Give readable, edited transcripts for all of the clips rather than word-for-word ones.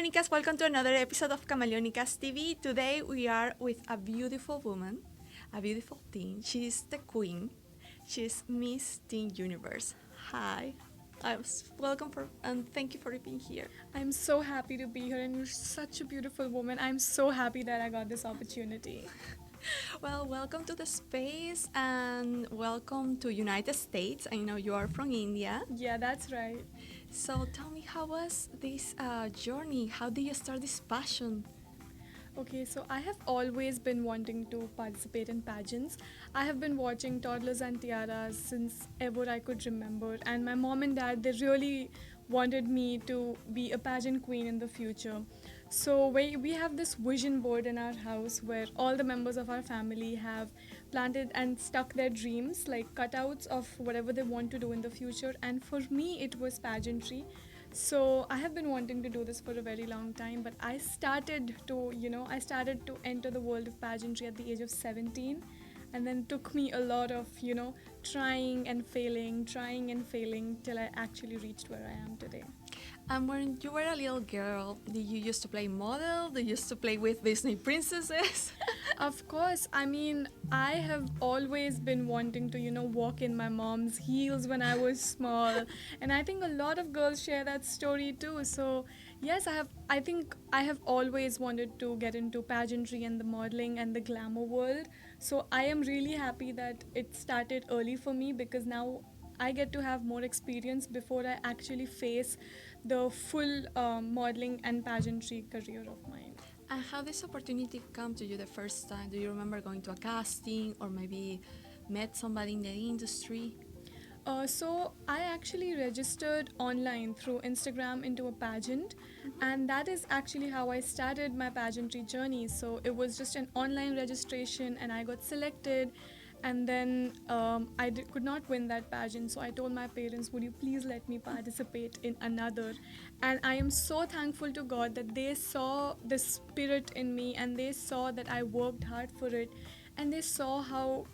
Chameleonicas, welcome to another episode of Chameleonicas TV. Today we are with a beautiful woman, a beautiful teen. She's the queen. She's Miss Teen Universe. Hi. Welcome and thank you for being here. I'm so happy to be here, and you're such a beautiful woman. I'm so happy that I got this opportunity. Well, welcome to the space and welcome to United States. I know you are from India. Yeah, that's right. So tell me, how was this journey? How did you start this passion? Okay, so I have always been wanting to participate in pageants. I have been watching Toddlers and Tiaras since ever I could remember, and my mom and dad, they really wanted me to be a pageant queen in the future. So we have this vision board in our house where all the members of our family have planted and stuck their dreams, like cutouts of whatever they want to do in the future. And for me, it was pageantry. So I have been wanting to do this for a very long time, but I started to enter the world of pageantry at the age of 17, and then it took me a lot of, trying and failing till I actually reached where I am today. And when you were a little girl, did you used to play model? Did you used to play with Disney princesses? Of course, I mean, I have always been wanting to, walk in my mom's heels when I was small. And I think a lot of girls share that story too. So, yes, I think I have always wanted to get into pageantry and the modeling and the glamour world. So, I am really happy that it started early for me, because now I get to have more experience before I actually face the full modeling and pageantry career of mine. And how this opportunity come to you the first time? Do you remember going to a casting or maybe met somebody in the industry? So I actually registered online through Instagram into a pageant, and that is actually how I started my pageantry journey. So it was just an online registration, and I got selected, and then could not win that pageant. So I told my parents, "Would you please let me participate in another?" And I am so thankful to God that they saw the spirit in me, and they saw that I worked hard for it, and they saw how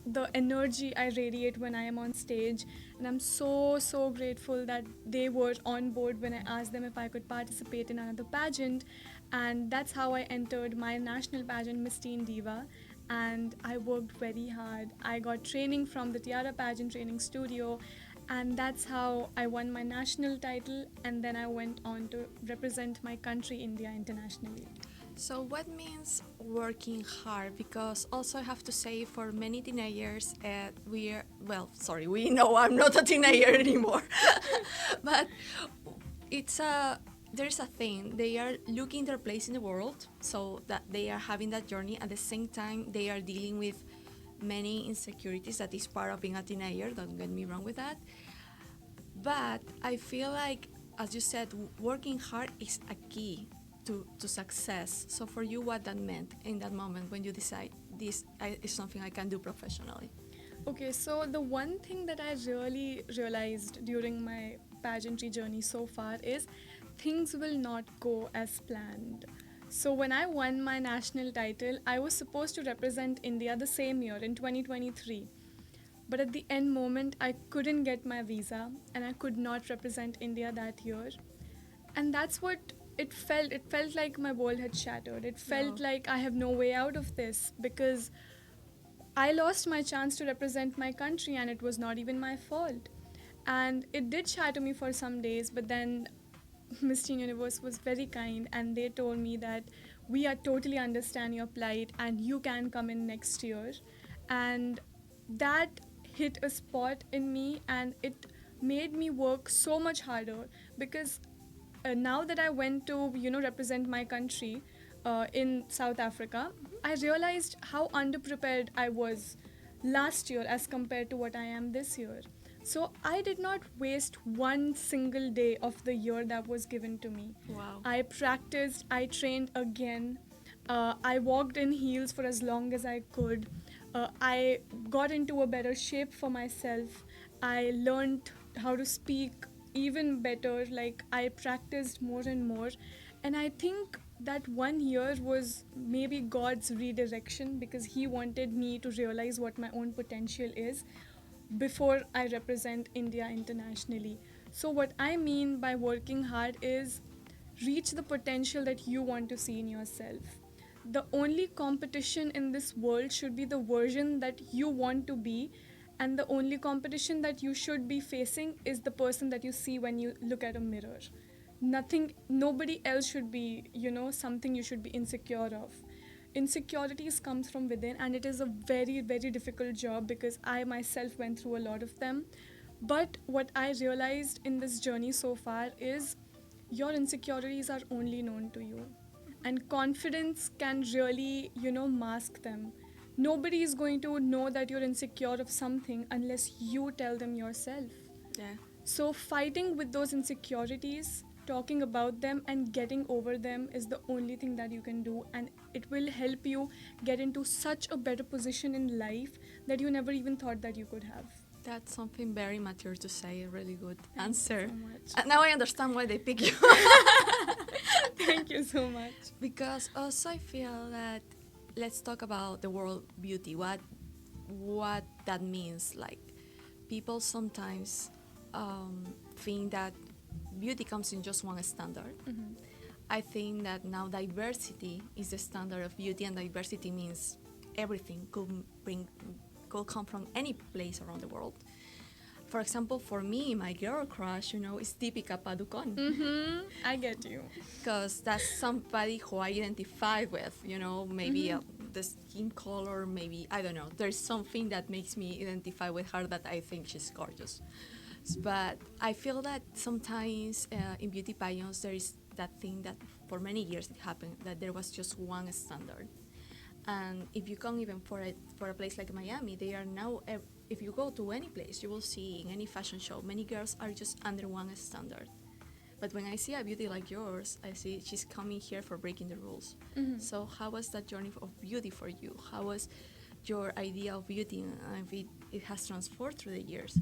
the energy I radiate when I am on stage. And I'm so grateful that they were on board when I asked them if I could participate in another pageant. And that's how I entered my national pageant, Miss Teen Diva. And I worked very hard. I got training from the Tiara Pageant Training Studio, and that's how I won my national title, and then I went on to represent my country, India, internationally. So what means working hard? Because also I have to say, for many teenagers, we know I'm not a teenager anymore, but there's a thing. They are looking their place in the world, so that they are having that journey. At the same time, they are dealing with many insecurities that is part of being a teenager. Don't get me wrong with that. But I feel like, as you said, working hard is a key to success. So for you, what that meant in that moment when you decide this is something I can do professionally? Okay, so the one thing that I really realized during my pageantry journey so far is things will not go as planned. So when I won my national title, I was supposed to represent India the same year in 2023. But at the end moment, I couldn't get my visa, and I could not represent India that year. And that's what it felt. It felt like my world had shattered. It felt like I have no way out of this, because I lost my chance to represent my country, and it was not even my fault. And it did shatter me for some days, but then Miss Teen Universe was very kind, and they told me that we are totally understand your plight and you can come in next year. And that hit a spot in me, and it made me work so much harder, because now that I went to represent my country in South Africa, I realized how underprepared I was last year as compared to what I am this year. So I did not waste one single day of the year that was given to me. Wow. I practiced, I trained again. I walked in heels for as long as I could. I got into a better shape for myself. I learned how to speak even better. Like, I practiced more and more. And I think that 1 year was maybe God's redirection, because He wanted me to realize what my own potential is before I represent India internationally. So what I mean by working hard is reach the potential that you want to see in yourself. The only competition in this world should be the version that you want to be, and the only competition that you should be facing is the person that you see when you look at a mirror. Nobody else should be, something you should be insecure of. Insecurities comes from within, and it is a very, very difficult job because I myself went through a lot of them. But what I realized in this journey so far is your insecurities are only known to you, and confidence can really, mask them. Nobody is going to know that you're insecure of something unless you tell them yourself. Yeah. So fighting with those insecurities, talking about them and getting over them is the only thing that you can do, and it will help you get into such a better position in life that you never even thought that you could have. That's something very mature to say. A really good Thank answer. you so much. Now I understand why they pick you. Thank you so much. Because also I feel that let's talk about the word beauty. What that means. Like people sometimes think that beauty comes in just one standard. Mm-hmm. I think that now diversity is the standard of beauty, and diversity means everything could come from any place around the world. For example, for me, my girl crush, is Deepika Padukone. Mm-hmm. I get you. Because that's somebody who I identify with, maybe the skin color, maybe, I don't know. There's something that makes me identify with her that I think she's gorgeous. But I feel that sometimes in beauty pageants, there is that thing that for many years it happened, that there was just one standard. And if you come even for a place like Miami, they are now, if you go to any place, you will see in any fashion show, many girls are just under one standard. But when I see a beauty like yours, I see she's coming here for breaking the rules. Mm-hmm. So how was that journey of beauty for you? How was your idea of beauty, and if it has transformed through the years?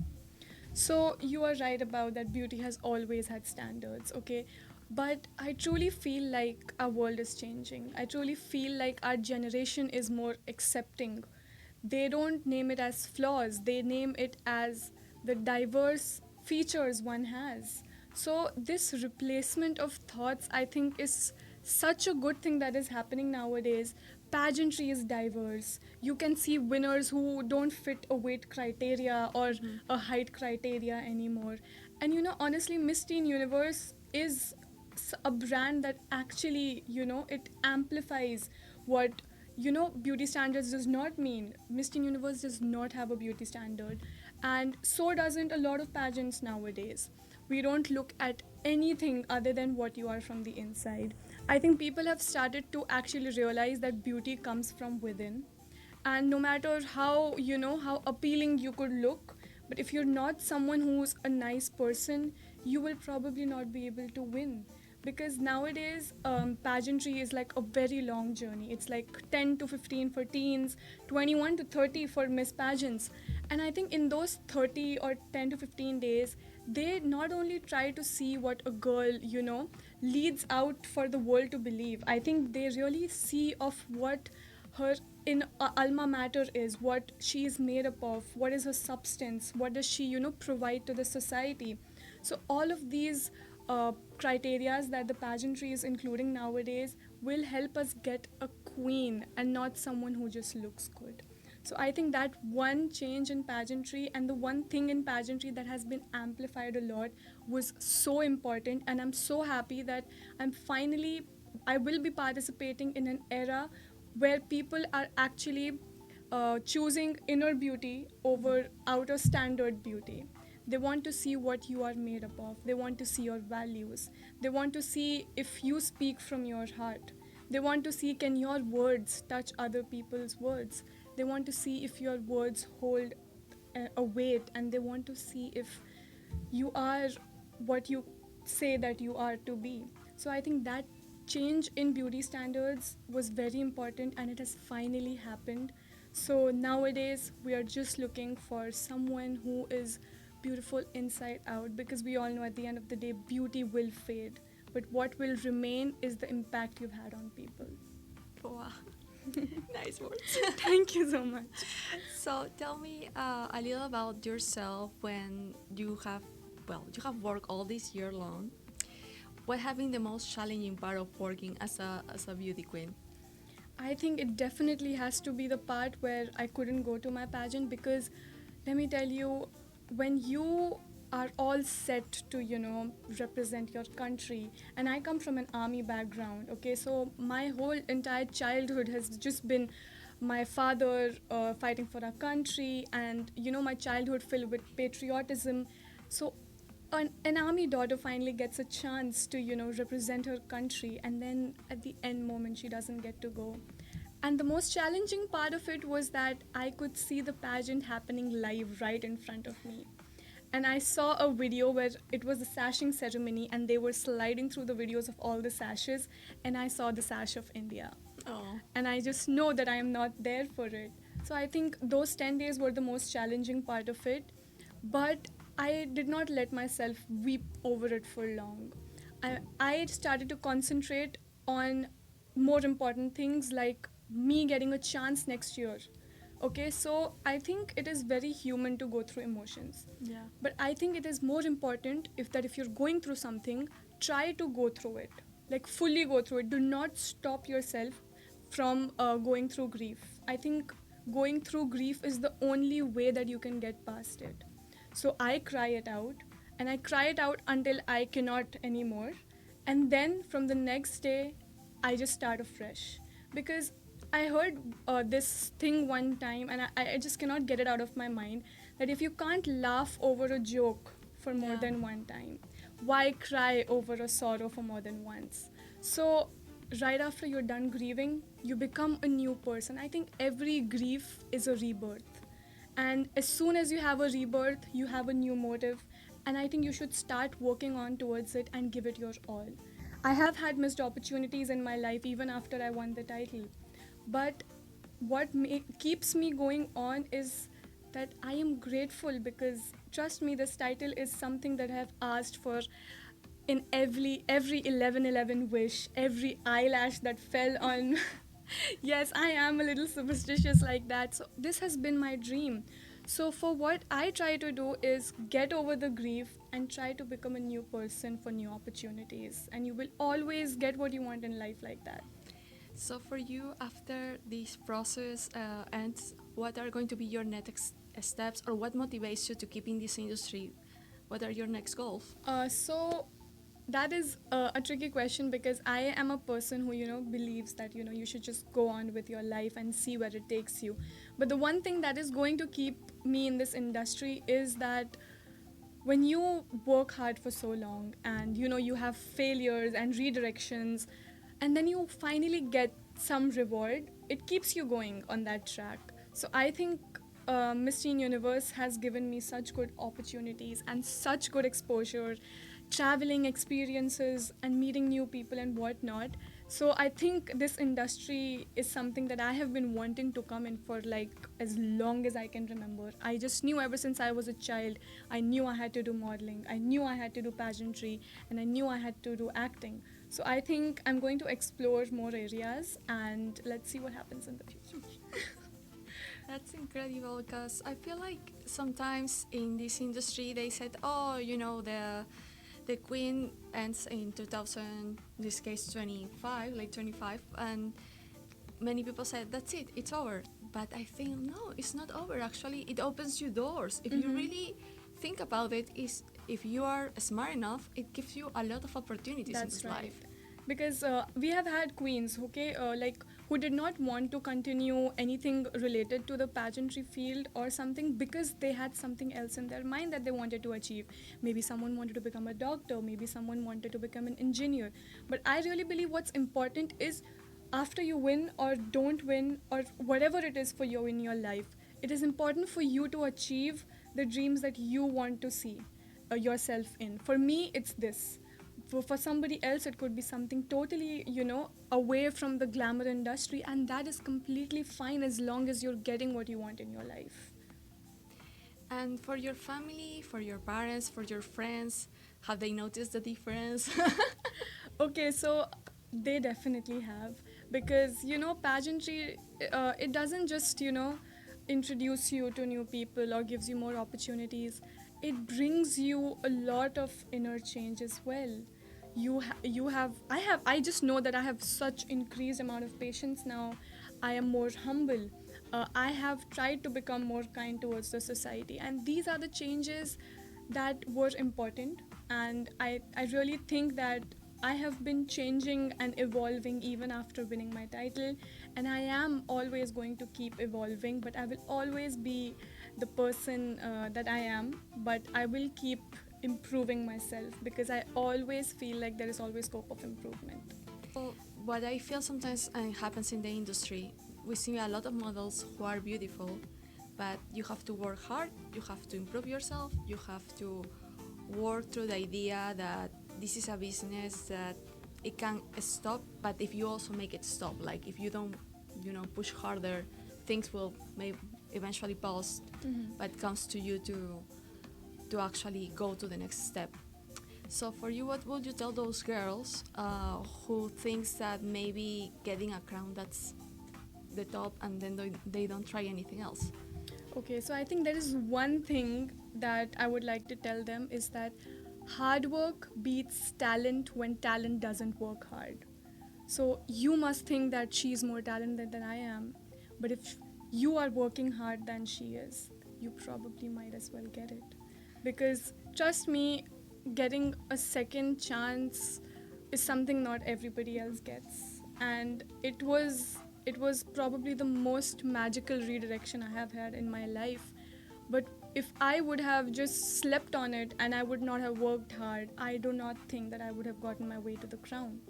So you are right about that beauty has always had standards, okay? But I truly feel like our world is changing. I truly feel like our generation is more accepting. They don't name it as flaws, they name it as the diverse features one has. So this replacement of thoughts, I think, is such a good thing that is happening nowadays. Pageantry is diverse. You can see winners who don't fit a weight criteria or a height criteria anymore. And honestly, Miss Teen Universe is a brand that actually, it amplifies what, beauty standards does not mean. Miss Teen Universe does not have a beauty standard. And so doesn't a lot of pageants nowadays. We don't look at anything other than what you are from the inside. I think people have started to actually realize that beauty comes from within. And no matter how, how appealing you could look, but if you're not someone who's a nice person, you will probably not be able to win. Because nowadays, pageantry is like a very long journey. It's like 10 to 15 for teens, 21 to 30 for Miss Pageants. And I think in those 30 or 10 to 15 days, they not only try to see what a girl, leads out for the world to believe. I think they really see of what her in alma mater is, what she is made up of, what is her substance, what does she, provide to the society. So all of these criterias that the pageantry is including nowadays will help us get a queen and not someone who just looks good. So I think that one change in pageantry, and the one thing in pageantry that has been amplified a lot, was so important, and I'm so happy that I will be participating in an era where people are actually choosing inner beauty over outer standard beauty. They want to see what you are made up of. They want to see your values. They want to see if you speak from your heart. They want to see, can your words touch other people's words. They want to see if your words hold a weight, and they want to see if you are what you say that you are to be. So I think that change in beauty standards was very important, and it has finally happened. So nowadays we are just looking for someone who is beautiful inside out, because we all know at the end of the day beauty will fade, but what will remain is the impact you've had on people. Wow. Nice words. Thank you so much. So tell me a little about yourself. When you have worked all this year long, what have been the most challenging part of working as a beauty queen? I think it definitely has to be the part where I couldn't go to my pageant because let me tell you, when you are all set to, represent your country, and I come from an army background, okay, so my whole entire childhood has just been my father fighting for our country, and, my childhood filled with patriotism. So an army daughter finally gets a chance to represent her country, and then at the end moment she doesn't get to go. And the most challenging part of it was that I could see the pageant happening live right in front of me. And I saw a video where it was a sashing ceremony and they were sliding through the videos of all the sashes, and I saw the sash of India. Oh, And I just know that I am not there for it. So I think those 10 days were the most challenging part of it. But I did not let myself weep over it for long. I started to concentrate on more important things like me getting a chance next year. Okay, so I think it is very human to go through emotions. yeah. But I think it is more important if you're going through something, try to go through it. Like fully go through it. Do not stop yourself from going through grief. I think going through grief is the only way that you can get past it. So I cry it out, and I cry it out until I cannot anymore. And then from the next day, I just start afresh. Because I heard this thing one time, and I just cannot get it out of my mind, that if you can't laugh over a joke for more Yeah. than one time, why cry over a sorrow for more than once? So, right after you're done grieving, you become a new person. I think every grief is a rebirth. And as soon as you have a rebirth, you have a new motive. And I think you should start working on towards it and give it your all. I have had missed opportunities in my life even after I won the title. But what keeps me going on is that I am grateful because, trust me, this title is something that I have asked for in every 11/11 wish, every eyelash that fell on. Yes, I am a little superstitious like that. So this has been my dream. So for what I try to do is get over the grief and try to become a new person for new opportunities. And you will always get what you want in life like that. So for you, after this process ends, what are going to be your next steps, or what motivates you to keep in this industry? What are your next goals? So that is a tricky question because I am a person who believes that you should just go on with your life and see where it takes you. But the one thing that is going to keep me in this industry is that when you work hard for so long and you have failures and redirections, and then you finally get some reward, it keeps you going on that track. So I think Miss Teen Universe has given me such good opportunities and such good exposure, traveling experiences and meeting new people and whatnot. So I think this industry is something that I have been wanting to come in for like as long as I can remember. I just knew ever since I was a child, I knew I had to do modeling, I knew I had to do pageantry, and I knew I had to do acting. So I think I'm going to explore more areas and let's see what happens in the future. That's incredible because I feel like sometimes in this industry they said, oh, the queen ends in 2000, in this case 25, late 25, and many people said that's it, it's over. But I think no, it's not over. Actually, it opens you doors. If you really think about it, is if you are smart enough, it gives you a lot of opportunities in That's this right. life. Because we have had queens, okay, like who did not want to continue anything related to the pageantry field or something because they had something else in their mind that they wanted to achieve. Maybe someone wanted to become a doctor, maybe someone wanted to become an engineer. But I really believe what's important is after you win or don't win or whatever it is for you in your life, it is important for you to achieve the dreams that you want to see yourself in. For me, it's this. For somebody else, it could be something totally, away from the glamour industry, and that is completely fine as long as you're getting what you want in your life. And for your family, for your parents, for your friends, have they noticed the difference? Okay, so they definitely have because pageantry, it doesn't just introduce you to new people or gives you more opportunities. It brings you a lot of inner change as well. I just know that I have such increased amount of patience now. I am more humble. I have tried to become more kind towards the society, and these are the changes that were important. And I really think that I have been changing and evolving even after winning my title, and I am always going to keep evolving, but I will always be the person that I am, but I will keep improving myself because I always feel like there is always scope of improvement. Well, what I feel sometimes happens in the industry, we see a lot of models who are beautiful, but you have to work hard, you have to improve yourself, you have to work through the idea that this is a business that it can stop, but if you also make it stop, like if you don't, push harder, things will may eventually pause, but it comes to you to actually go to the next step. So for you, what would you tell those girls who thinks that maybe getting a crown that's the top and then they don't try anything else? Okay, so I think there is one thing that I would like to tell them is that hard work beats talent when talent doesn't work hard. So you must think that she's more talented than I am, but if you are working hard than she is, you probably might as well get it. Because trust me, getting a second chance is something not everybody else gets. And it was probably the most magical redirection I have had in my life. But if I would have just slept on it and I would not have worked hard, I do not think that I would have gotten my way to the crown.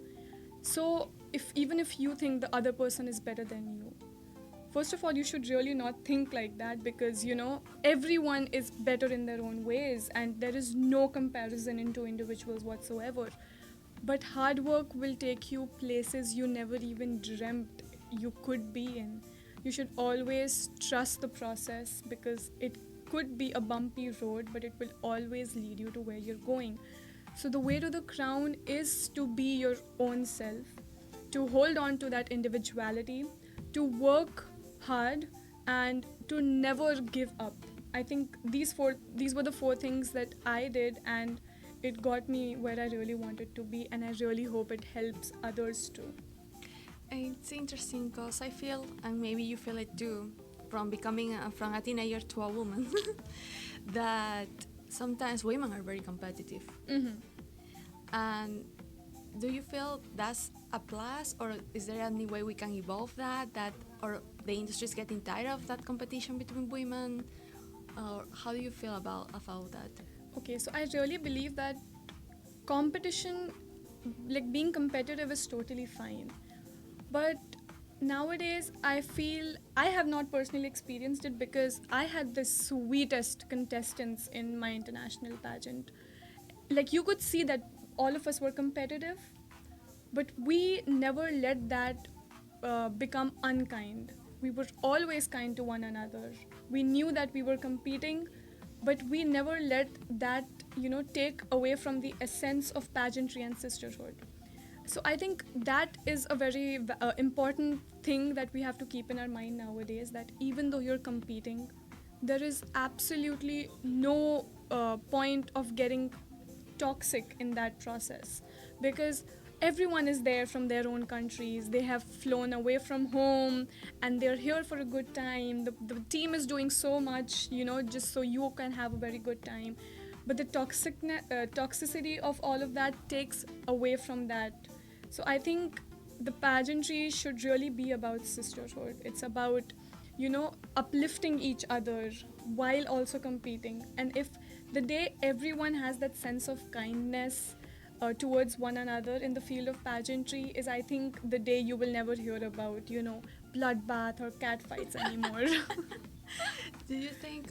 So, even if you think the other person is better than you, first of all, you should really not think like that because everyone is better in their own ways and there is no comparison into individuals whatsoever. But hard work will take you places you never even dreamt you could be in. You should always trust the process because it could be a bumpy road, but it will always lead you to where you're going. So the way to the crown is to be your own self, to hold on to that individuality, to work hard, and to never give up. I think these were the four things that I did, and it got me where I really wanted to be, and I really hope it helps others too. It's interesting because I feel, and maybe you feel it too, from from a teenager to a woman, that sometimes women are very competitive. Mm-hmm. And do you feel that's a plus, or is there any way we can evolve that, or the industry is getting tired of that competition between women? Or how do you feel about that? Okay, so I really believe that competition, like being competitive, is totally fine. But nowadays, I feel I have not personally experienced it because I had the sweetest contestants in my international pageant. Like, you could see that all of us were competitive, but we never let that become unkind. We were always kind to one another. We knew that we were competing, but we never let that, take away from the essence of pageantry and sisterhood. So I think that is a very important thing that we have to keep in our mind nowadays, that even though you're competing, there is absolutely no point of getting toxic in that process because everyone is there from their own countries. They have flown away from home and they're here for a good time. The team is doing so much, just so you can have a very good time. But the toxicity of all of that takes away from that. So I think the pageantry should really be about sisterhood. It's about, uplifting each other while also competing. And if the day everyone has that sense of kindness towards one another in the field of pageantry is, I think, the day you will never hear about, bloodbath or cat fights anymore. Do you think?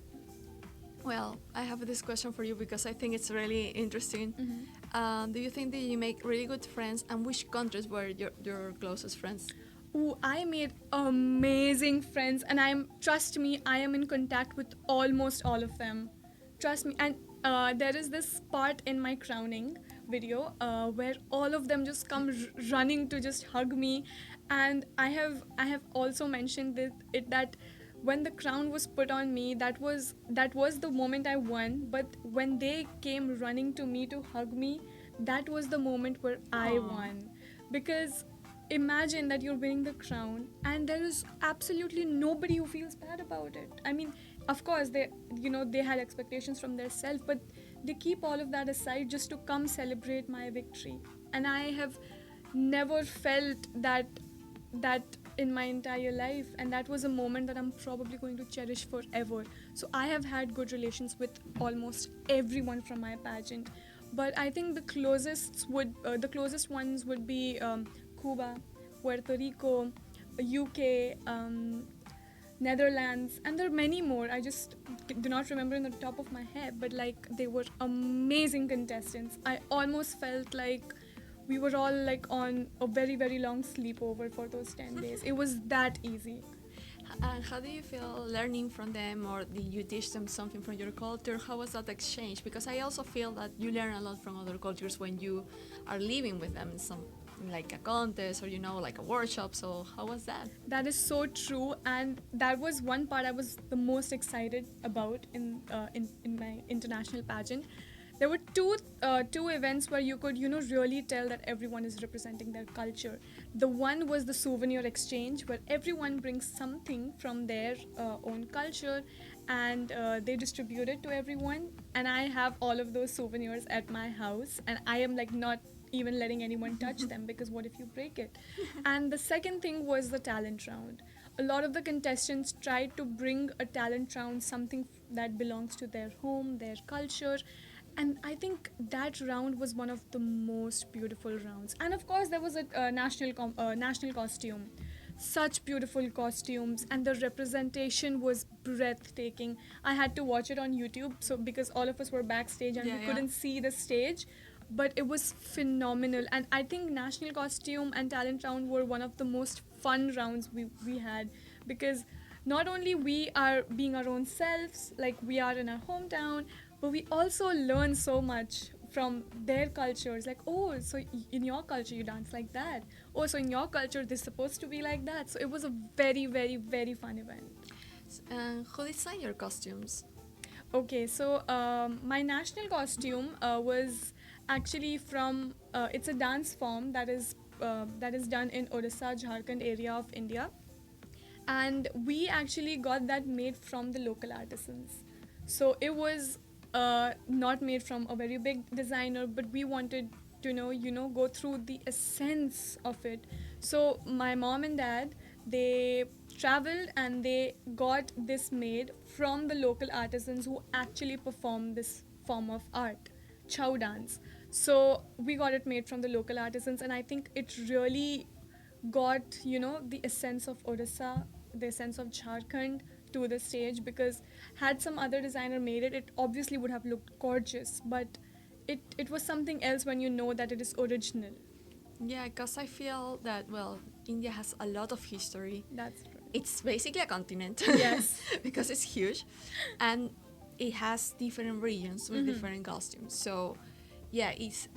Well, I have this question for you because I think it's really interesting. Mm-hmm. Do you think that you make really good friends, and which countries were your closest friends? Ooh, I made amazing friends, and trust me, I am in contact with almost all of them. Trust me. And there is this part in my crowning video where all of them just come running to just hug me, and I have also mentioned that when the crown was put on me, that was the moment I won. But when they came running to me to hug me, that was the moment where I Aw. won. Because imagine that you're winning the crown and there is absolutely nobody who feels bad about it. I mean, of course they had expectations from their self, but they keep all of that aside just to come celebrate my victory. And I have never felt that in my entire life, and that was a moment that I'm probably going to cherish forever. So I have had good relations with almost everyone from my pageant, but I think the closest ones would be Cuba, Puerto Rico, UK, Netherlands, and there are many more. I just do not remember in the top of my head, but like they were amazing contestants. I almost felt like we were all like on a very very long sleepover for those 10 days. It was that easy. And how do you feel learning from them, or did you teach them something from your culture? How was that exchange? Because I also feel that you learn a lot from other cultures when you are living with them in some, like a contest or like a workshop. So how was that? That is so true, and that was one part I was the most excited about in my international pageant. There were two events where you could really tell that everyone is representing their culture. The one was the souvenir exchange, where everyone brings something from their own culture, and they distribute it to everyone. And I have all of those souvenirs at my house, and I am like not even letting anyone touch them, because what if you break it? And the second thing was the talent round. A lot of the contestants tried to bring a talent round, something that belongs to their home, their culture. And I think that round was one of the most beautiful rounds. And of course, there was a national costume. Such beautiful costumes, and the representation was breathtaking. I had to watch it on YouTube, so because all of us were backstage and Yeah, we yeah. couldn't see the stage, but it was phenomenal. And I think national costume and talent round were one of the most fun rounds we had, because not only we are being our own selves, like we are in our hometown, but we also learn so much from their cultures. Like, oh, so in your culture you dance like that. Oh, so in your culture this is supposed to be like that. So it was a very, very, very fun event. And who designed your costumes? Okay, so my national costume was actually from. It's a dance form that is done in Odisha, Jharkhand area of India, and we actually got that made from the local artisans. So it was not made from a very big designer, but we wanted to go through the essence of it. So my mom and dad, they traveled and they got this made from the local artisans who actually perform this form of art, chow dance. So we got it made from the local artisans, and I think it really got the essence of Odisha, the essence of Jharkhand to the stage. Because had some other designer made it, it obviously would have looked gorgeous, but it was something else when you know that it is original. Yeah, because I feel that, well, India has a lot of history. That's right. It's basically a continent. Yes. Because it's huge. And it has different regions with different costumes. So, yeah, it's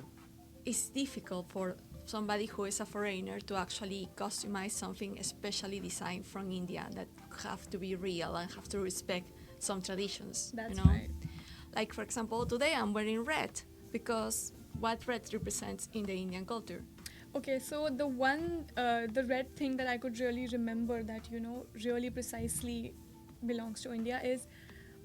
difficult for somebody who is a foreigner to actually customize something especially designed from India, that have to be real and have to respect some traditions. That's you know? right. Like, for example, today I'm wearing red because what red represents in the Indian culture. Okay, so the red thing that I could really remember that really precisely belongs to India is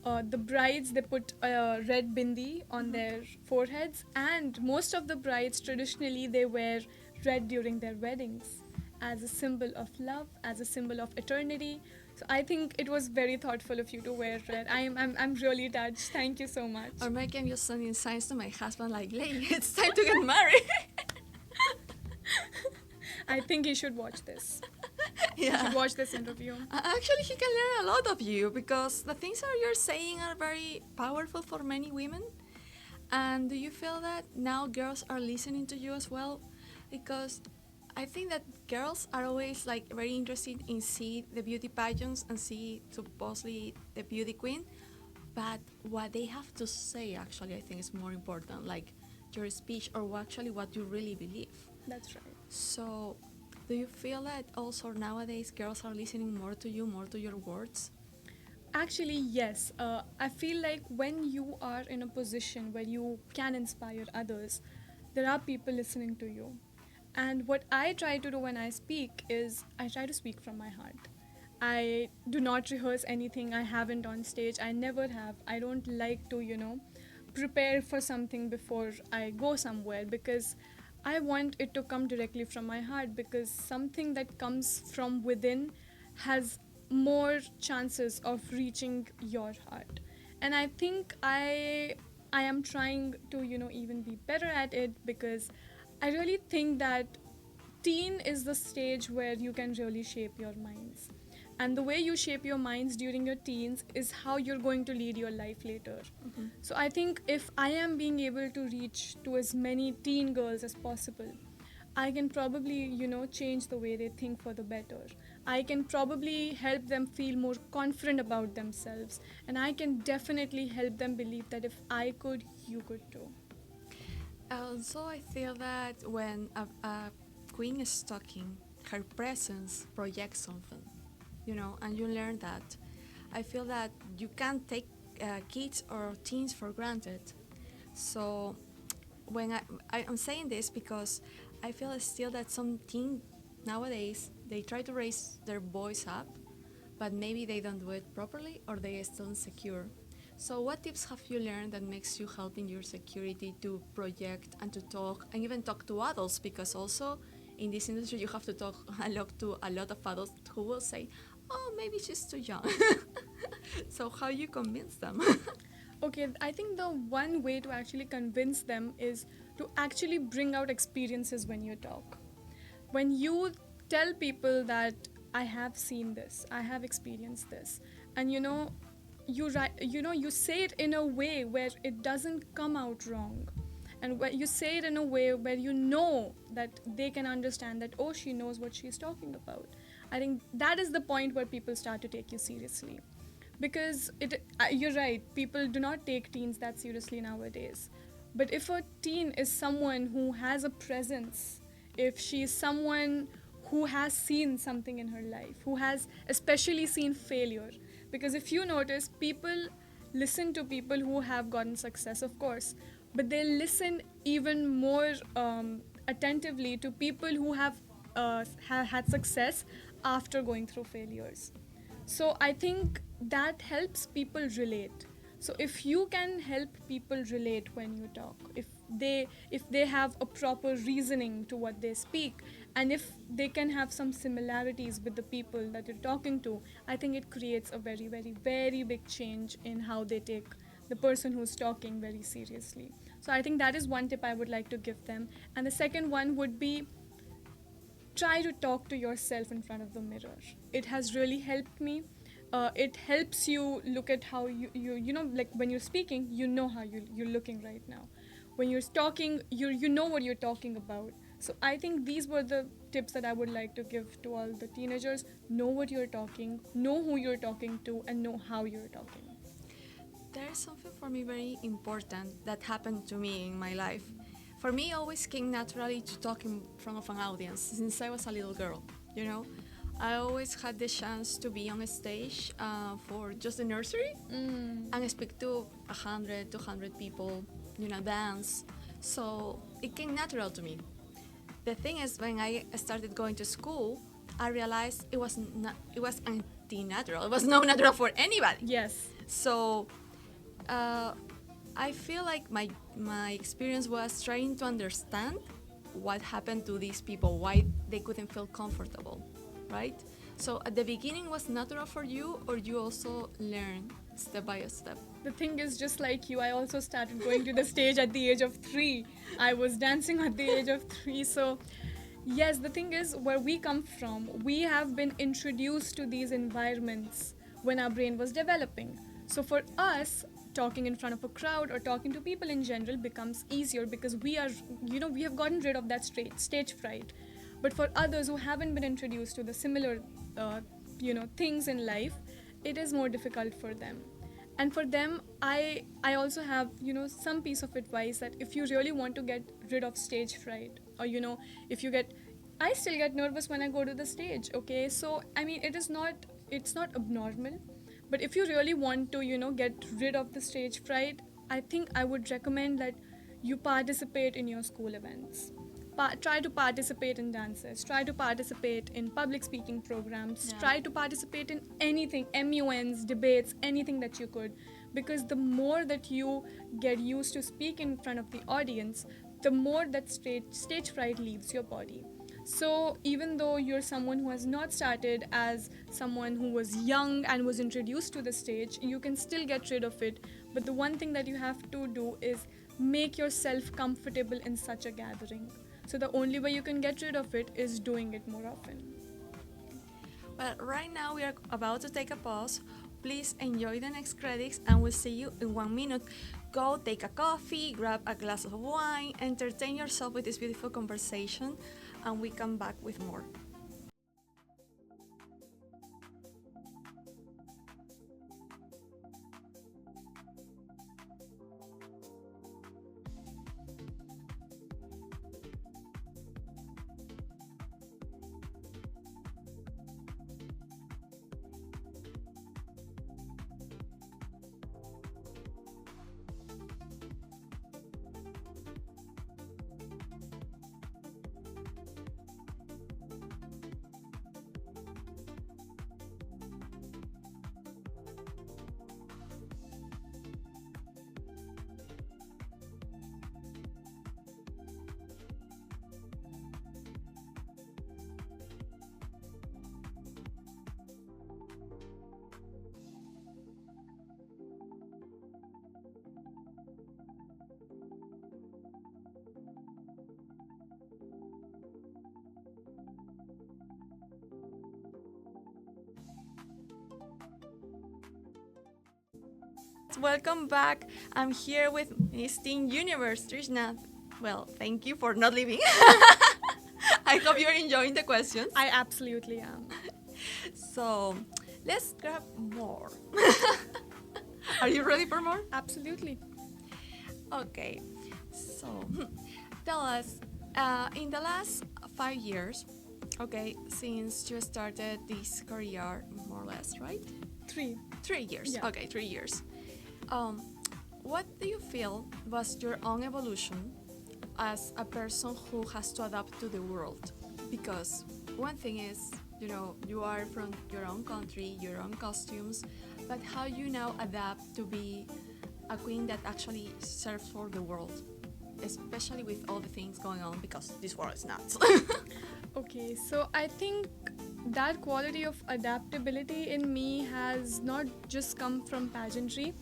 the brides. They put a red bindi on their foreheads, and most of the brides traditionally they wear red during their weddings as a symbol of love, as a symbol of eternity. So I think it was very thoughtful of you to wear red. I'm really touched. Thank you so much. Or maybe I'm just sending signs to my husband like, "Lay, it's time to get married." I think he should watch this. He Yeah. should watch this interview. Actually, he can learn a lot of you, because the things that you're saying are very powerful for many women. And do you feel that now girls are listening to you as well? Because I think that girls are always like very interested in see the beauty pageants and see supposedly the beauty queen, but what they have to say actually I think is more important, like your speech or actually what you really believe. That's right. So, do you feel that also nowadays girls are listening more to you, more to your words? Actually, yes. I feel like when you are in a position where you can inspire others, there are people listening to you. And what I try to do when I speak is I try to speak from my heart. I do not rehearse anything I haven't on stage. I never have. I don't like to, prepare for something before I go somewhere because I want it to come directly from my heart because something that comes from within has more chances of reaching your heart. And I think I am trying to, even be better at it because I really think that teen is the stage where you can really shape your minds. And the way you shape your minds during your teens is how you're going to lead your life later. Mm-hmm. So I think if I am being able to reach to as many teen girls as possible, I can probably, change the way they think for the better. I can probably help them feel more confident about themselves. And I can definitely help them believe that if I could, you could too. Also, I feel that when a queen is talking, her presence projects something, and you learn that. I feel that you can't take kids or teens for granted. So when I'm saying this because I feel still that some teen nowadays they try to raise their voice up, but maybe they don't do it properly or they are still insecure. So what tips have you learned that makes you help in your security to project and to talk and even talk to adults? Because also in this industry you have to talk a lot of adults who will say, oh, maybe she's too young. So how you convince them? Okay, I think the one way to actually convince them is to actually bring out experiences when you talk. When you tell people that I have seen this, I have experienced this, and you say it in a way where it doesn't come out wrong, and where you say it in a way where you know that they can understand that oh she knows what she's talking about. I think that is the point where people start to take you seriously because you're right, people do not take teens that seriously nowadays. But if a teen is someone who has a presence, if she is someone who has seen something in her life, who has especially seen failure, because if you notice, people listen to people who have gotten success, of course, but they listen even more attentively to people who have had success after going through failures. So I think that helps people relate. So if you can help people relate when you talk, if they have a proper reasoning to what they speak, and if they can have some similarities with the people that you're talking to, I think it creates a very, very, very big change in how they take the person who's talking very seriously. So I think that is one tip I would like to give them. And the second one would be try to talk to yourself in front of the mirror. It has really helped me. It helps you look at how like when you're speaking, you know how you're looking right now. When you're talking, you know what you're talking about. So I think these were the tips that I would like to give to all the teenagers. Know what you're talking, know who you're talking to, and know how you're talking. There's something for me very important that happened to me in my life. For me, it always came naturally to talk in front of an audience since I was a little girl, you know. I always had the chance to be on a stage for just the nursery and speak to 100, 200 people, dance. So it came natural to me. The thing is, when I started going to school, I realized it was anti-natural. It was not natural for anybody. Yes. So I feel like my experience was trying to understand what happened to these people, why they couldn't feel comfortable, right? So at the beginning was natural for you, or you also learn step by step? The thing is, just like you, I also started going to the stage at the age of 3. I was dancing at the age of 3. So, yes, the thing is, where we come from, we have been introduced to these environments when our brain was developing. So, for us, talking in front of a crowd or talking to people in general becomes easier because we have gotten rid of that stage fright. But for others who haven't been introduced to the similar, things in life, it is more difficult for them. And for them, I also have some piece of advice that if you really want to get rid of stage fright, or if you get, I still get nervous when I go to the stage. Okay, so I mean it's not abnormal, But if you really want to, get rid of the stage fright, I think I would recommend that you participate in your school events. Try to participate in dances, try to participate in public speaking programs, Yeah. try to participate in anything, MUNs, debates, anything that you could. Because the more that you get used to speak in front of the audience, the more that stage fright leaves your body. So even though you're someone who has not started as someone who was young and was introduced to the stage, you can still get rid of it. But the one thing that you have to do is make yourself comfortable in such a gathering. So the only way you can get rid of it is doing it more often. Well, right now we are about to take a pause. Please enjoy the next credits and we'll see you in 1 minute. Go take a coffee, grab a glass of wine, entertain yourself with this beautiful conversation, and we come back with more. Welcome back. I'm here with Miss Teen Universe, Trishna. Well, thank you for not leaving. I hope you're enjoying the questions. I absolutely am. So, let's grab more. Are you ready for more? Absolutely. Okay. So, tell us, in the last 5 years, okay, since you started this career, more or less, right? 3. 3 years. Yeah. Okay, 3 years. What do you feel was your own evolution as a person who has to adapt to the world? Because one thing is, you are from your own country, your own costumes, but how you now adapt to be a queen that actually serves for the world, especially with all the things going on, because this world is nuts. Okay, so I think that quality of adaptability in me has not just come from pageantry.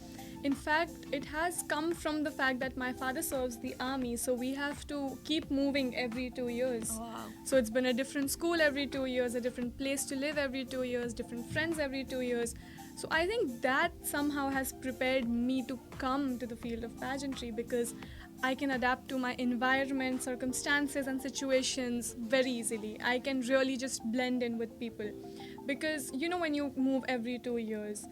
In fact, it has come from the fact that my father serves the army, so we have to keep moving every 2 years. Oh, wow. So it's been a different school every 2 years, a different place to live every 2 years, different friends every 2 years. So I think that somehow has prepared me to come to the field of pageantry, because I can adapt to my environment, circumstances, and situations very easily. I can really just blend in with people. Because, when you move every 2 years,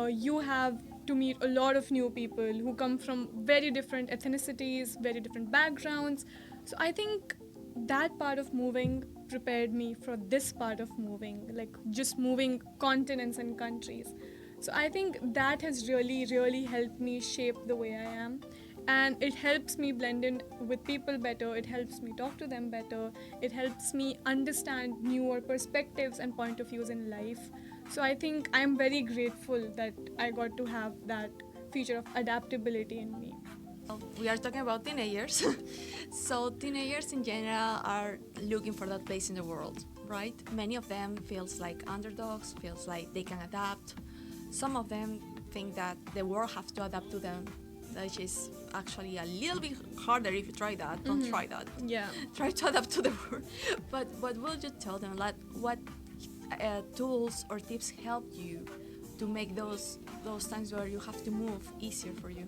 you have to meet a lot of new people who come from very different ethnicities, very different backgrounds. So I think that part of moving prepared me for this part of moving, like just moving continents and countries. So I think that has really, really helped me shape the way I am. And it helps me blend in with people better, it helps me talk to them better, it helps me understand newer perspectives and point of views in life. So I think I'm very grateful that I got to have that feature of adaptability in me. We are talking about teenagers. So teenagers in general are looking for that place in the world, right? Many of them feels like underdogs, feels like they can adapt. Some of them think that the world has to adapt to them, which is actually a little bit harder if you try that. Don't try that. Yeah. Try to adapt to the world. But what will you tell them? Like, what tools or tips helped you to make those times where you have to move easier for you?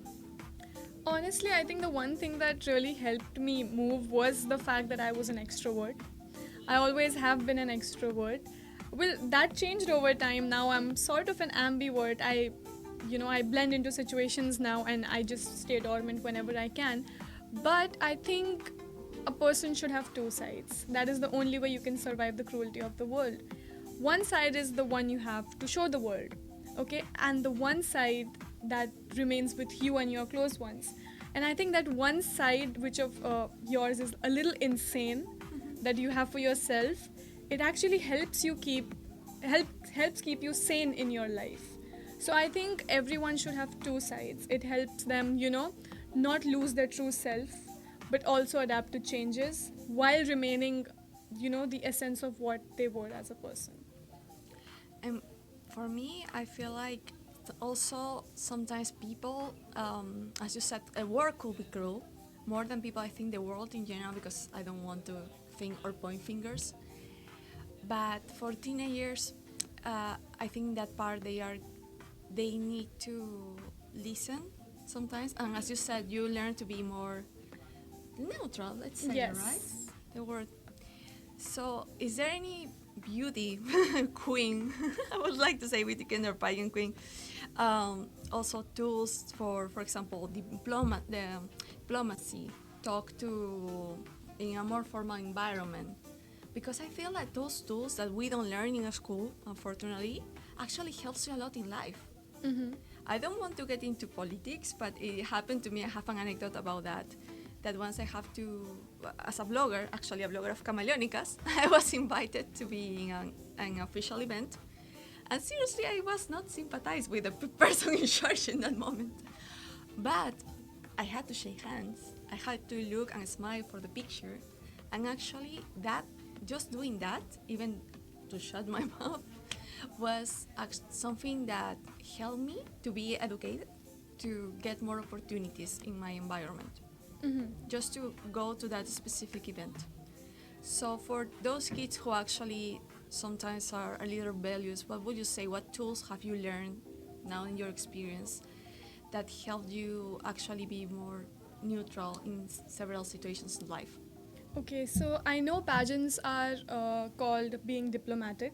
Honestly, I think the one thing that really helped me move was the fact that I was an extrovert. I always have been an extrovert. Well, that changed over time. Now I'm sort of an ambivert. I blend into situations now and I just stay dormant whenever I can. But I think a person should have two sides. That is the only way you can survive the cruelty of the world. One side is the one you have to show the world. okay, and the one side that remains with you and your close ones. And I think that one side which of yours is a little insane that you have for yourself, it actually helps keep you sane in your life. So I think everyone should have two sides. It helps them, not lose their true self, but also adapt to changes while remaining, the essence of what they were as a person. And for me, I feel like also sometimes people, as you said, a world could be cruel more than people. I think the world in general, because I don't want to think or point fingers. But for teenagers, I think that part they need to listen sometimes, and as you said, you learn to be more neutral. Let's say, Yes. right? The word. So, is there any beauty queen? I would like to say beauty queen or pageant queen. Also, tools for example, the diplomacy. Talk to in a more formal environment, because I feel like those tools that we don't learn in a school, unfortunately, actually helps you a lot in life. Mm-hmm. I don't want to get into politics, but it happened to me. I have an anecdote about that. That once I have to, as a blogger, actually a blogger of Camaleónicas, I was invited to be in an official event. And seriously, I was not sympathized with the person in charge in that moment. But I had to shake hands. I had to look and smile for the picture. And actually, that just doing that, even to shut my mouth, was something that helped me to be educated, to get more opportunities in my environment, just to go to that specific event. So for those kids who actually sometimes are a little rebellious, what would you say? What tools have you learned now in your experience that helped you actually be more neutral in several situations in life? Okay, so I know pageants are called being diplomatic,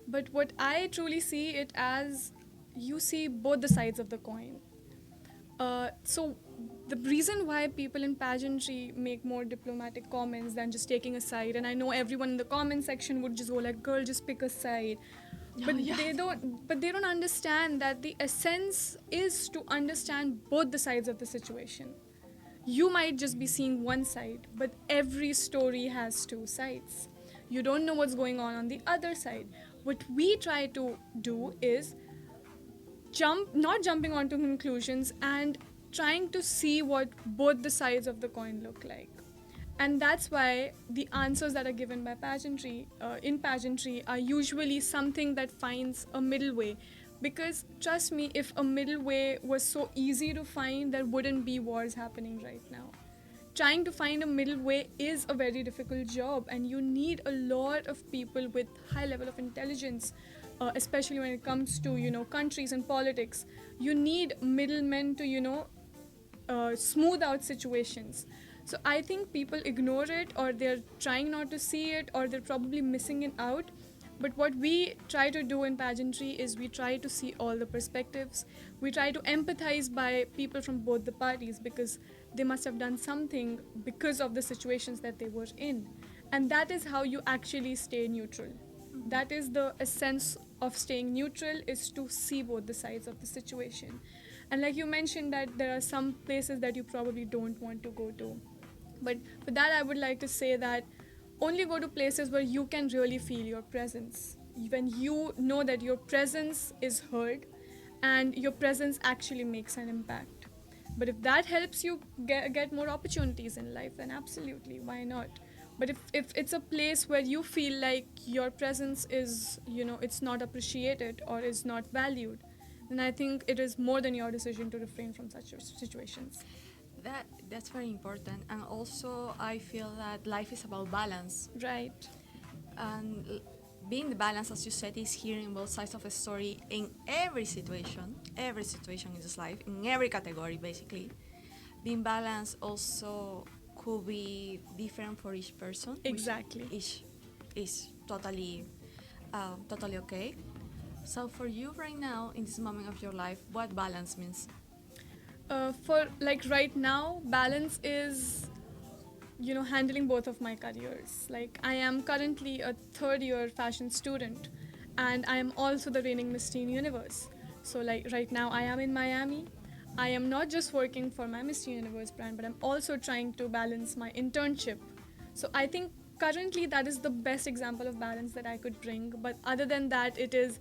but what I truly see it as, you see both the sides of the coin. So the reason why people in pageantry make more diplomatic comments than just taking a side, and I know everyone in the comment section would just go like, "Girl, just pick a side," but Yeah. they don't. But they don't understand that the essence is to understand both the sides of the situation. You might just be seeing one side, but every story has two sides. You don't know what's going on the other side. What we try to do is not jumping onto conclusions and trying to see what both the sides of the coin look like. And that's why the answers that are given by pageantry in pageantry are usually something that finds a middle way, because trust me, if a middle way was so easy to find, there wouldn't be wars happening right now. Trying to find a middle way is a very difficult job, and you need a lot of people with high level of intelligence, especially when it comes to countries and politics. You need middlemen to smooth out situations. So I think people ignore it, or they're trying not to see it, or they're probably missing it out. But what we try to do in pageantry is we try to see all the perspectives. We try to empathize by people from both the parties, because they must have done something because of the situations that they were in. And that is how you actually stay neutral. That is the essence of staying neutral, is to see both the sides of the situation. And like you mentioned, that there are some places that you probably don't want to go to. But for that, I would like to say that only go to places where you can really feel your presence. When you know that your presence is heard and your presence actually makes an impact. But if that helps you get more opportunities in life, then absolutely, why not? But if it's a place where you feel like your presence is, it's not appreciated or is not valued, then I think it is more than your decision to refrain from such situations. That's very important, and also I feel that life is about balance, Right. and being the balance, as you said, is hearing both sides of a story in every situation in this life, in every category, basically. Being balanced also could be different for each person. Exactly. Each is totally okay. So for you right now, in this moment of your life, what balance means? For like right now, balance is handling both of my careers. Like, I am currently a third year fashion student, and I am also the reigning Miss Teen Universe. So like right now I am in Miami. I am not just working for my Miss Universe brand, but I'm also trying to balance my internship. So I think currently that is the best example of balance that I could bring. But other than that, it is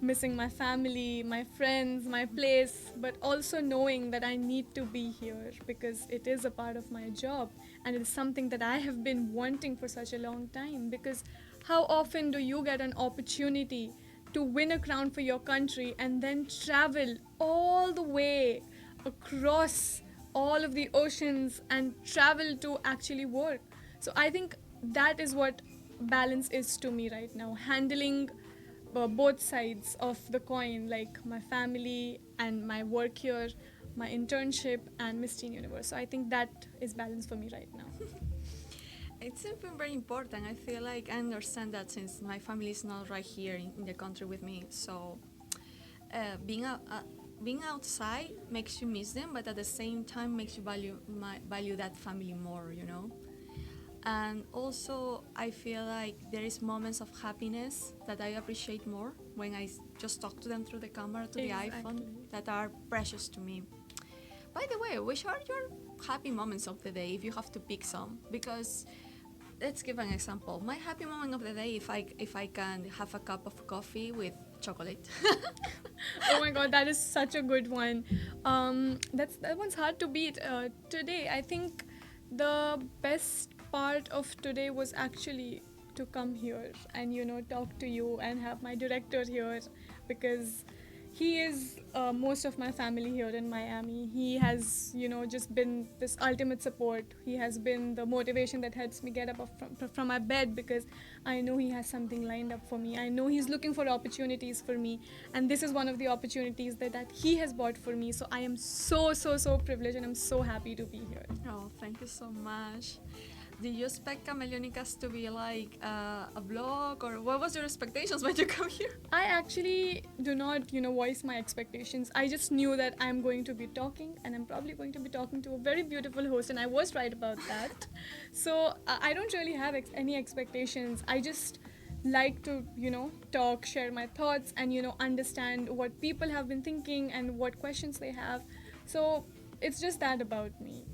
missing my family, my friends, my place, but also knowing that I need to be here because it is a part of my job and it is something that I have been wanting for such a long time. Because how often do you get an opportunity to win a crown for your country and then travel all the way across all of the oceans and travel to actually work? So I think that is what balance is to me right now, handling both sides of the coin, like my family and my work here, my internship and Miss Teen Universe. So I think that is balance for me right now. It's been very important. I feel like I understand that since my family is not right here in the country with me. So being outside makes you miss them, but at the same time makes you value that family more, you know. And also, I feel like there is moments of happiness that I appreciate more when I just talk to them through the camera, to Exactly. the iPhone, that are precious to me. By the way, which are your happy moments of the day if you have to pick some? Because let's give an example. My happy moment of the day, if I can have a cup of coffee with chocolate. Oh my god, that is such a good one. That one's hard to beat. Today, I think the best part of today was actually to come here and talk to you and have my director here because he is most of my family here in Miami. He has just been this ultimate support. He has been the motivation that helps me get up from my bed because I know he has something lined up for me. I know he's looking for opportunities for me, and this is one of the opportunities that he has bought for me. So I am so privileged and I'm so happy to be here. Oh, thank you so much. Did you expect Camelionicas to be like a vlog, or what was your expectations when you come here? I actually do not, voice my expectations. I just knew that I'm going to be talking, and I'm probably going to be talking to a very beautiful host, and I was right about that. So I don't really have any expectations. I just like to, talk, share my thoughts, and understand what people have been thinking and what questions they have. So it's just that about me.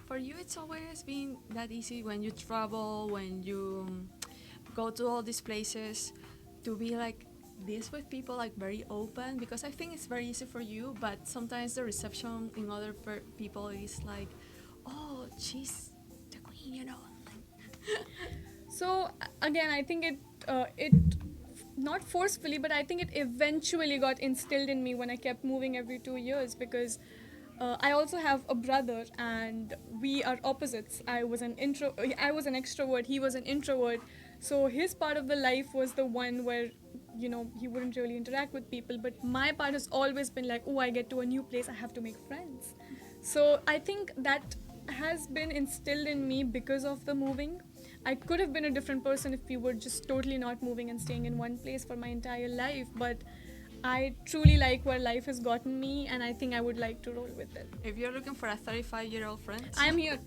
For you, it's always been that easy when you travel, when you go to all these places, to be like this with people, like very open, because I think it's very easy for you, but sometimes the reception in other people is like, oh, she's the queen, you know. So again, I think it not forcefully, but I think it eventually got instilled in me when I kept moving every 2 years because I also have a brother, and we are opposites. I was an extrovert. He was an introvert. So his part of the life was the one where, he wouldn't really interact with people. But my part has always been like, oh, I get to a new place, I have to make friends. So I think that has been instilled in me because of the moving. I could have been a different person if we were just totally not moving and staying in one place for my entire life. But I truly like where life has gotten me, and I think I would like to roll with it. If you're looking for a 35-year-old friend, I'm here.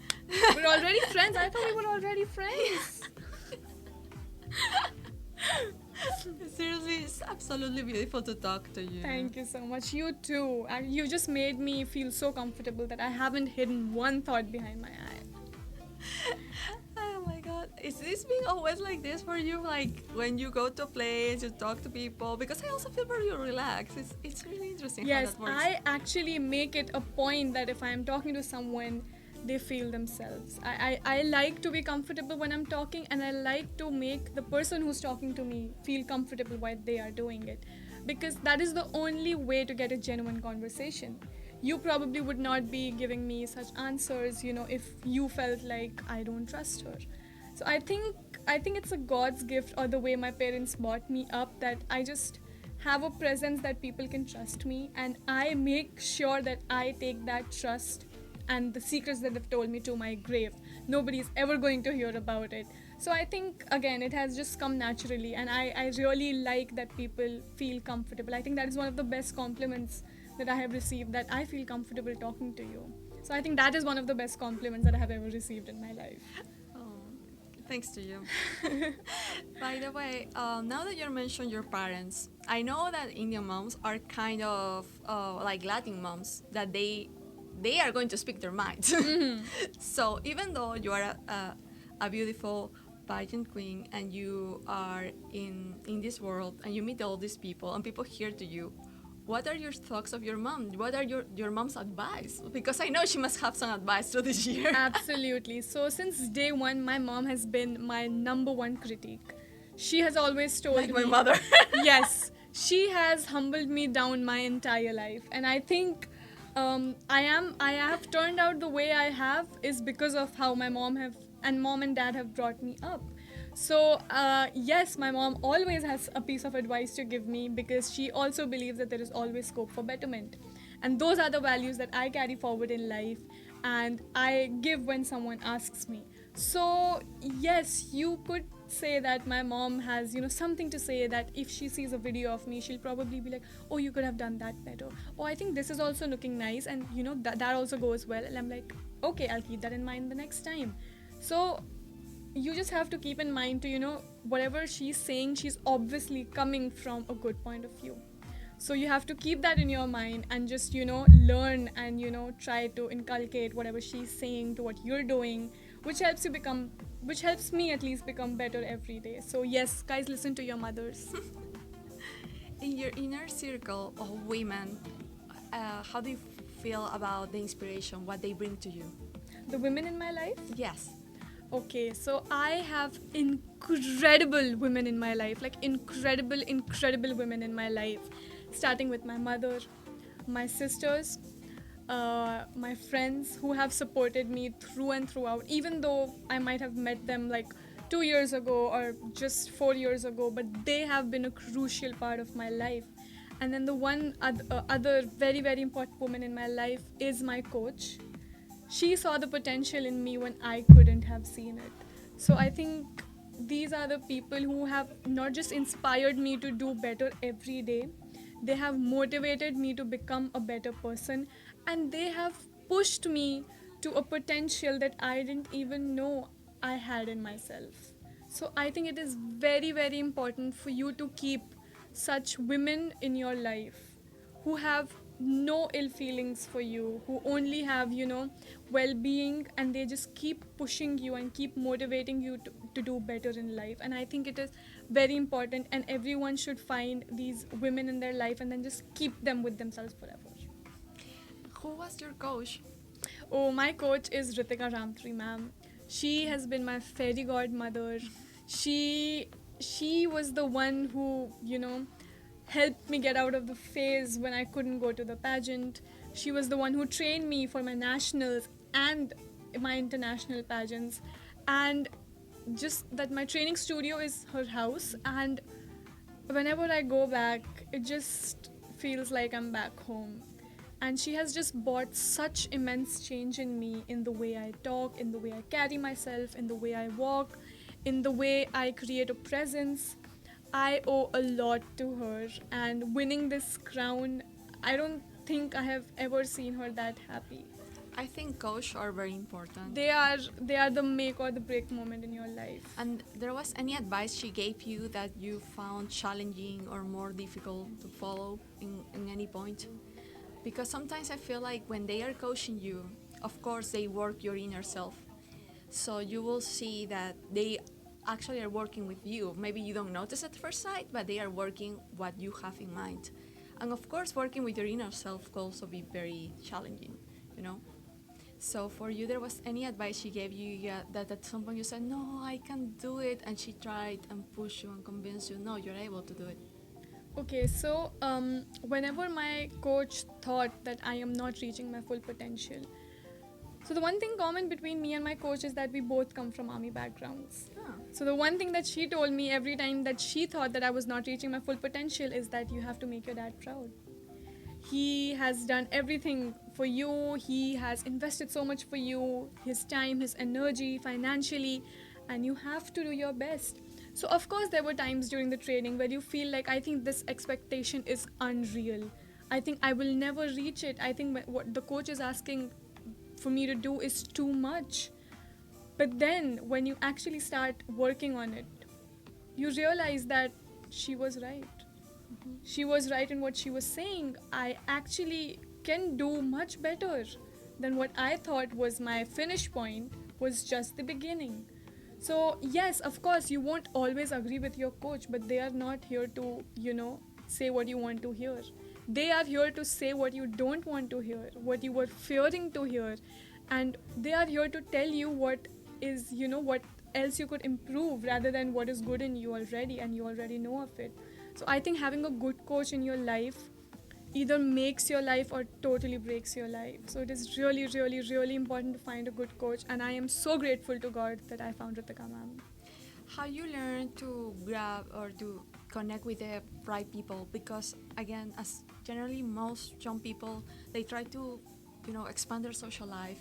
We're already friends. I thought we were already friends. Seriously, it's absolutely beautiful to talk to you. Thank you so much. You too. You just made me feel so comfortable that I haven't hidden one thought behind my eye. Oh my god. Is this being always like this for you? Like when you go to a place, you talk to people? Because I also feel very relaxed. It's really interesting how Yes, that works. I actually make it a point that if I am talking to someone, they feel themselves. I like to be comfortable when I'm talking, and I like to make the person who's talking to me feel comfortable while they are doing it. Because that is the only way to get a genuine conversation. You probably would not be giving me such answers, if you felt like I don't trust her. So I think it's a God's gift, or the way my parents brought me up, that I just have a presence that people can trust me, and I make sure that I take that trust and the secrets that they've told me to my grave. Nobody's ever going to hear about it. So I think, again, it has just come naturally, and I really like that people feel comfortable. I think that is one of the best compliments that I have received, that I feel comfortable talking to you. So I think that is one of the best compliments that I have ever received in my life. Oh, Thanks to you. By the way, now that you mentioned your parents, I know that Indian moms are kind of like Latin moms, that they are going to speak their minds. So even though you are a beautiful pageant queen and you are in this world and you meet all these people and people hear to you, what are your thoughts of your mom? What are your mom's advice? Because I know she must have some advice through this year. Absolutely. So since day one, my mom has been my number one critique. She has always told Like my me, mother. yes, she has humbled me down my entire life, and I think I have turned out the way I have is because of how my mom and dad have brought me up. So yes, my mom always has a piece of advice to give me because she also believes that there is always scope for betterment, and those are the values that I carry forward in life, and I give when someone asks me. So yes, you could say that my mom has something to say, that if she sees a video of me, she'll probably be like, oh, you could have done that better, oh, I think this is also looking nice, and that also goes well, and I'm like, okay, I'll keep that in mind the next time. So you just have to keep in mind to whatever she's saying, she's obviously coming from a good point of view. So you have to keep that in your mind and just learn and try to inculcate whatever she's saying to what you're doing, which helps me at least become better every day. So yes, guys, listen to your mothers. In your inner circle of women, how do you feel about the inspiration, what they bring to you? The women in my life? Yes. Okay, so I have incredible women in my life, like incredible women in my life, starting with my mother, my sisters, my friends who have supported me through and throughout, even though I might have met them like 2 years ago or just 4 years ago, but they have been a crucial part of my life. And then the one other very, very important woman in my life is my coach. She saw the potential in me when I couldn't have seen it. So I think these are the people who have not just inspired me to do better every day, they have motivated me to become a better person, and they have pushed me to a potential that I didn't even know I had in myself. So I think it is very, very important for you to keep such women in your life who have no ill feelings for you, who only have, well-being, and they just keep pushing you and keep motivating you to do better in life. And I think it is very important, and everyone should find these women in their life and then just keep them with themselves forever. Who was your coach? Oh, my coach is Ritika Ramtri, ma'am. She has been my fairy godmother. She was the one who, helped me get out of the phase when I couldn't go to the pageant. She was the one who trained me for my nationals and my international pageants. And just that my training studio is her house, and whenever I go back, it just feels like I'm back home. And she has just brought such immense change in me, in the way I talk, in the way I carry myself, in the way I walk, in the way I create a presence. I owe a lot to her, and winning this crown, I don't think I have ever seen her that happy. I think coach are very important. They are the make or the break moment in your life. And there was any advice she gave you that you found challenging or more difficult to follow in any point? Because sometimes I feel like when they are coaching you, of course they work your inner self. So you will see that they actually are working with you. Maybe you don't notice at first sight, but they are working what you have in mind. And of course, working with your inner self could also be very challenging, So for you, there was any advice she gave you that at some point you said, no, I can't do it, and she tried and pushed you and convinced you, no, you're able to do it? Okay, so whenever my coach thought that I am not reaching my full potential, so the one thing common between me and my coach is that we both come from army backgrounds. So the one thing that she told me every time that she thought that I was not reaching my full potential is that you have to make your dad proud. He has done everything for you. He has invested so much for you, his time, his energy, financially, and you have to do your best. So of course there were times during the training where you feel like, I think this expectation is unreal. I think I will never reach it. I think what the coach is asking for me to do is too much. But then when you actually start working on it, you realize that she was right. She was right in what she was saying. I actually can do much better than what I thought was my finish point was just the beginning. So, yes, of course, you won't always agree with your coach, but they are not here to, say what you want to hear. They are here to say what you don't want to hear, what you were fearing to hear. And they are here to tell you what is, what else you could improve rather than what is good in you already and you already know of it. So I think having a good coach in your life either makes your life or totally breaks your life. So it is really, really, really important to find a good coach. And I am so grateful to God that I found Ritika ma'am. How you learn to grab or to connect with the right people? Because again, as generally most young people, they try to, expand their social life,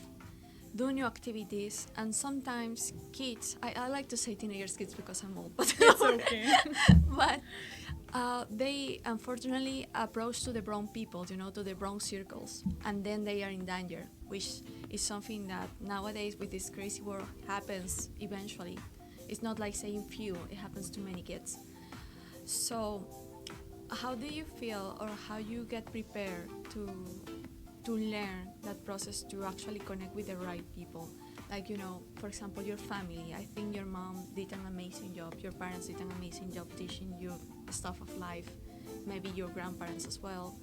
do new activities, and sometimes kids. I like to say teenagers, kids because I'm old, but It's okay. but they unfortunately approach to the wrong people, to the wrong circles, and then they are in danger, which is something that nowadays with this crazy world happens eventually. It's not like saying few, it happens to many kids. So how do you feel or how you get prepared to learn that process to actually connect with the right people? Like, for example, your family. I think your mom did an amazing job. Your parents did an amazing job teaching you stuff of life. Maybe your grandparents as well.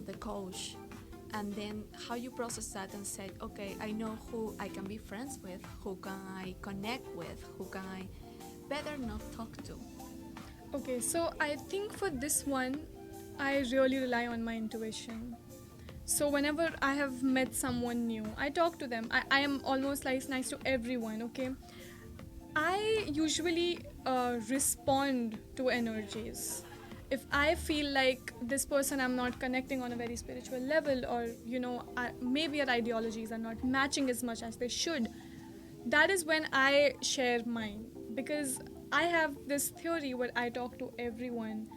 The coach. And then how you process that and say, okay, I know who I can be friends with, who can I connect with, who can I better not talk to. Okay, so I think for this one, I really rely on my intuition. So whenever I have met someone new, I talk to them. I am almost like nice to everyone, okay? I usually respond to energies. If I feel like this person I'm not connecting on a very spiritual level, or maybe our ideologies are not matching as much as they should, that is when I share mine. Because I have this theory where I talk to everyone,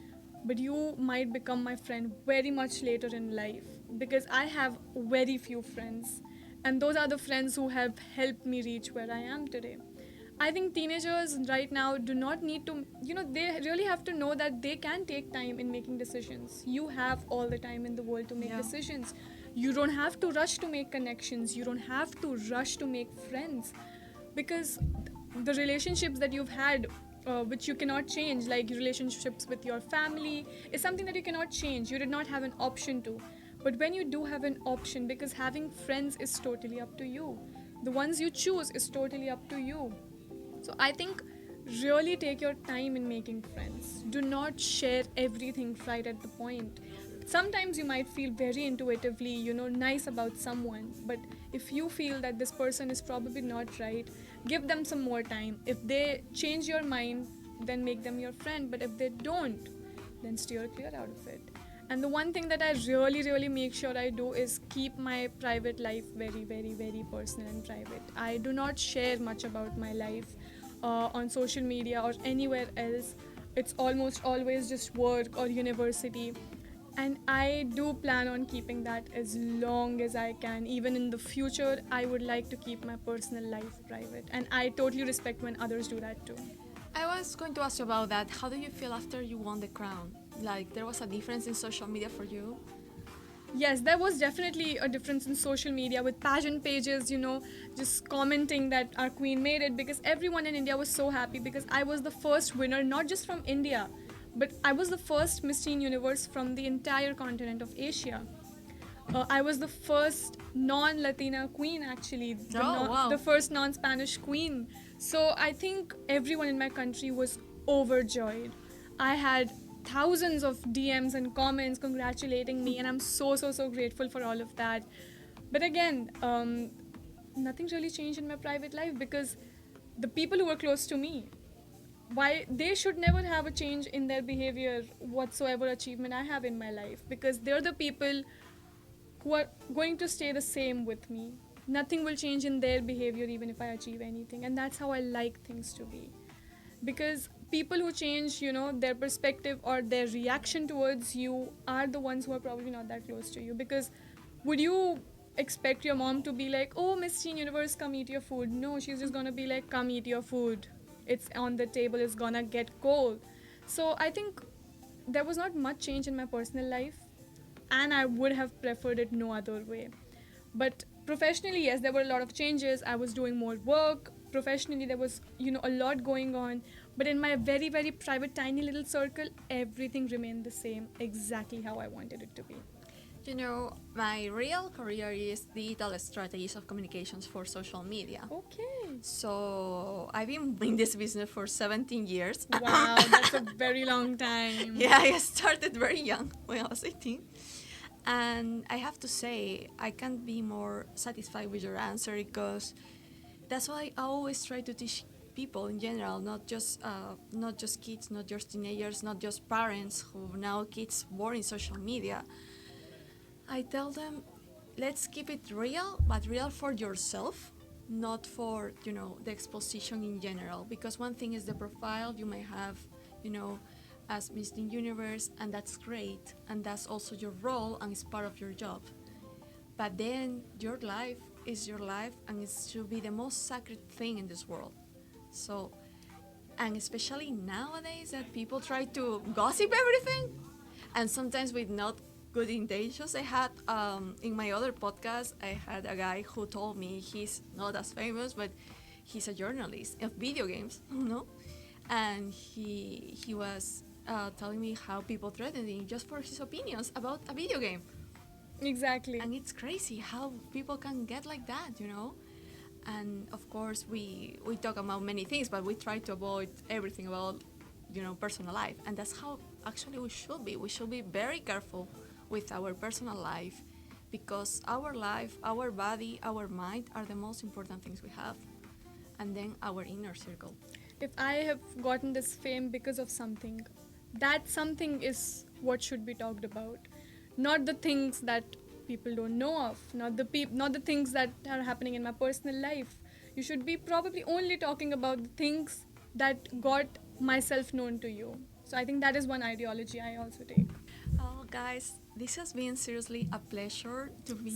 but you might become my friend very much later in life, because I have very few friends, and those are the friends who have helped me reach where I am today. I think teenagers right now do not need to, they really have to know that they can take time in making decisions. You have all the time in the world to make decisions. You don't have to rush to make connections. You don't have to rush to make friends, because the relationships that you've had, which you cannot change, like relationships with your family, is something that you cannot change. You did not have an option to. But when you do have an option, because having friends is totally up to you, the ones you choose is totally up to you. So I think really take your time in making friends. Do not share everything right at the point. Sometimes you might feel very intuitively, nice about someone, but if you feel that this person is probably not right, give them some more time. If they change your mind, then make them your friend, but if they don't, then steer clear out of it. And the one thing that I really, really make sure I do is keep my private life very, very, very personal and private. I do not share much about my life on social media or anywhere else. It's almost always just work or university. And I do plan on keeping that as long as I can. Even in the future, I would like to keep my personal life private. And I totally respect when others do that too. I was going to ask you about that. How do you feel after you won the crown? Like, there was a difference in social media for you? Yes, there was definitely a difference in social media with pageant pages, just commenting that our queen made it, because everyone in India was so happy because I was the first winner, not just from India, but I was the first Miss Teen Universe from the entire continent of Asia. I was the first non-Latina queen, actually. The first non-Spanish queen. So I think everyone in my country was overjoyed. I had thousands of DMs and comments congratulating me, and I'm so, so, so grateful for all of that. But again, nothing really changed in my private life, because the people who were close to me, why they should never have a change in their behavior whatsoever achievement I have in my life, because they're the people who are going to stay the same with me. Nothing will change in their behavior even if I achieve anything, and that's how I like things to be. Because people who change, their perspective or their reaction towards you are the ones who are probably not that close to you. Because would you expect your mom to be like, oh, Miss Teen Universe, come eat your food. No, she's just gonna be like, come eat your food. It's on the table, it's gonna get cold. So I think there was not much change in my personal life, and I would have preferred it no other way. But professionally, yes, there were a lot of changes. I was doing more work. Professionally, there was, a lot going on. But in my very, very private, tiny little circle, everything remained the same, exactly how I wanted it to be. My real career is digital strategies of communications for social media. Okay. So I've been in this business for 17 years. Wow, that's a very long time. Yeah, I started very young when I was 18. And I have to say, I can't be more satisfied with your answer because that's why I always try to teach people in general, not just kids, not just teenagers, not just parents who now kids born in social media. I tell them, let's keep it real, but real for yourself, not for, the exposition in general. Because one thing is the profile you may have, as Miss Teen Universe, and that's great, and that's also your role, and it's part of your job. But then your life is your life, and it should be the most sacred thing in this world. So, and especially nowadays that people try to gossip everything, and sometimes with not good intentions. I had in my other podcast, I had a guy who told me he's not as famous, but he's a journalist of video games, and he was telling me how people threatened him just for his opinions about a video game. Exactly. And it's crazy how people can get like that, And of course, we talk about many things, but we try to avoid everything about, personal life. And that's how actually we should be. We should be very careful with our personal life because our life, our body, our mind are the most important things we have. And then our inner circle. If I have gotten this fame because of something, that something is what should be talked about. Not the things that people don't know of, not the things that are happening in my personal life. You should be probably only talking about the things that got myself known to you. So I think that is one ideology I also take. Oh, guys, this has been seriously a pleasure to be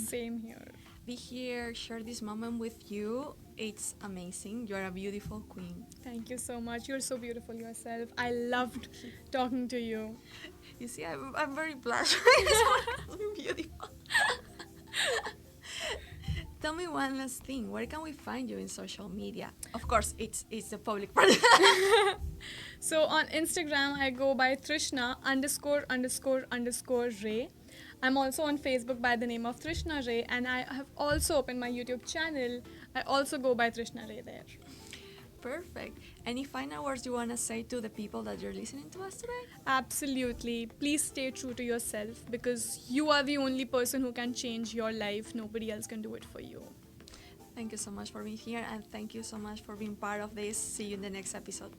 here, share this moment with you. It's amazing. You're a beautiful queen. Thank you so much. You're so beautiful yourself. I loved talking to you. You see, I'm very blush. I'm beautiful. Tell me one last thing. Where can we find you in social media? Of course, it's the public part. So on Instagram, I go by Trishna___Ray. I'm also on Facebook by the name of Trishna Ray, and I have also opened my YouTube channel. I also go by Trishna Ray there. Perfect. Any final words you want to say to the people that you're listening to us today? Absolutely. Please stay true to yourself because you are the only person who can change your life. Nobody else can do it for you. Thank you so much for being here, and thank you so much for being part of this. See you in the next episode.